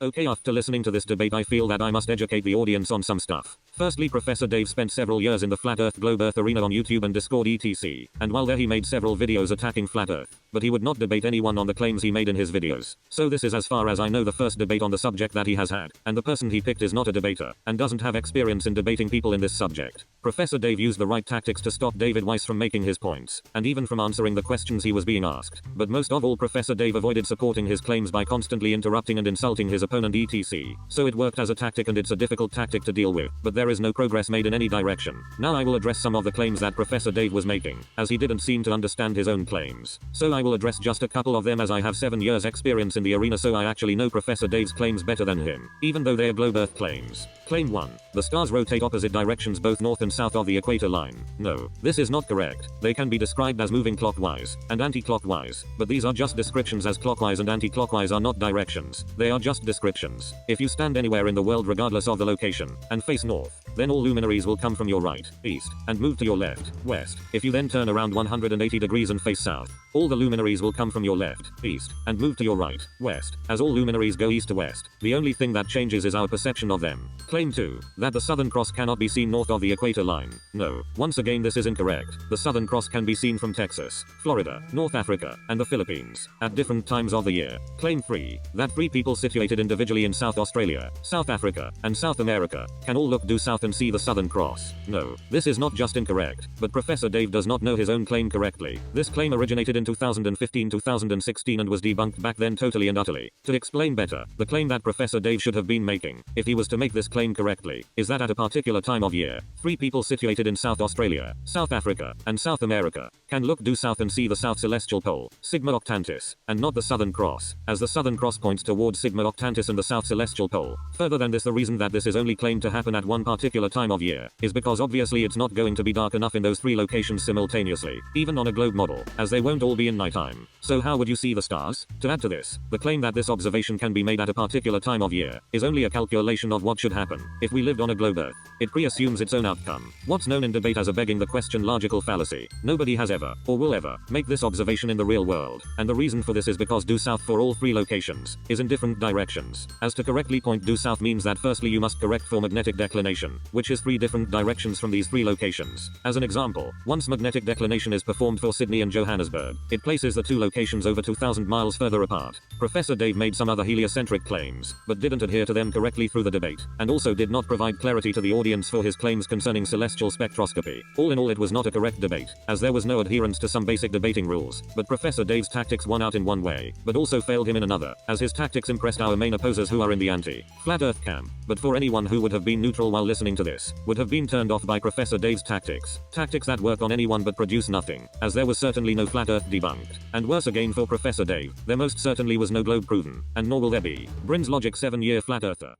Okay, after listening to this debate I feel that I must educate the audience on some stuff. Firstly, Professor Dave spent several years in the Flat Earth Globe Earth arena on YouTube and Discord etc. And while there he made several videos attacking Flat Earth. But he would not debate anyone on the claims he made in his videos. So this is as far as I know the first debate on the subject that he has had. And the person he picked is not a debater, and doesn't have experience in debating people in this subject. Professor Dave used the right tactics to stop David Weiss from making his points, and even from answering the questions he was being asked. But most of all, Professor Dave avoided supporting his claims by constantly interrupting and insulting his opponent etc. So it worked as a tactic, and it's a difficult tactic to deal with, but there is no progress made in any direction. Now I will address some of the claims that Professor Dave was making, as he didn't seem to understand his own claims. So I will address just a couple of them, as I have 7 years experience in the arena, so I actually know Professor Dave's claims better than him, even though they are globe earth claims. Claim 1. The stars rotate opposite directions both north and south of the equator line. No, this is not correct. They can be described as moving clockwise and anti-clockwise, but these are just descriptions, as clockwise and anti-clockwise are not directions. They are just descriptions. If you stand anywhere in the world regardless of the location, and face north, then all luminaries will come from your right, east, and move to your left, west. If you then turn around 180 degrees and face south, all the luminaries will come from your left, east, and move to your right, west. As all luminaries go east to west, the only thing that changes is our perception of them. Claim 2. That the Southern Cross cannot be seen north of the equator line. No. Once again, this is incorrect. The Southern Cross can be seen from Texas, Florida, North Africa, and the Philippines, at different times of the year. Claim 3. That 3 people situated individually in South Australia, South Africa, and South America, can all look due south and see the Southern Cross. No. This is not just incorrect, but Professor Dave does not know his own claim correctly. This claim originated in 2015-2016 and was debunked back then totally and utterly. To explain better, the claim that Professor Dave should have been making, if he was to make this claim correctly, is that at a particular time of year, 3 people situated in South Australia, South Africa, and South America, can look due south and see the South Celestial Pole, Sigma Octantis, and not the Southern Cross, as the Southern Cross points towards Sigma Octantis and the South Celestial Pole. Further than this, the reason that this is only claimed to happen at one particular time of year, is because obviously it's not going to be dark enough in those 3 locations simultaneously, even on a globe model, as they won't all be in nighttime. So how would you see the stars? To add to this, the claim that this observation can be made at a particular time of year, is only a calculation of what should happen, if we lived on a globe Earth. It pre-assumes its own outcome. What's known in debate as a begging the question logical fallacy. Nobody has ever, or will ever, make this observation in the real world, and the reason for this is because due south for all 3 locations, is in different directions. As to correctly point due south means that firstly you must correct for magnetic declination, which is 3 different directions from these 3 locations. As an example, once magnetic declination is performed for Sydney and Johannesburg, it places the 2 locations over 2,000 miles further apart. Professor Dave made some other heliocentric claims, but didn't adhere to them correctly through the debate, and also did not provide clarity to the audience for his claims concerning celestial spectroscopy. All in all, it was not a correct debate, as there was no adherence to some basic debating rules, but Professor Dave's tactics won out in one way, but also failed him in another, as his tactics impressed our main opposers who are in the anti-flat earth camp. But for anyone who would have been neutral while listening to this, would have been turned off by Professor Dave's tactics. Tactics that work on anyone but produce nothing, as there was certainly no flat earth debunked. And worse again for Professor Dave, there most certainly was no globe proven, and nor will there be. Brin's logic 7-year flat earther.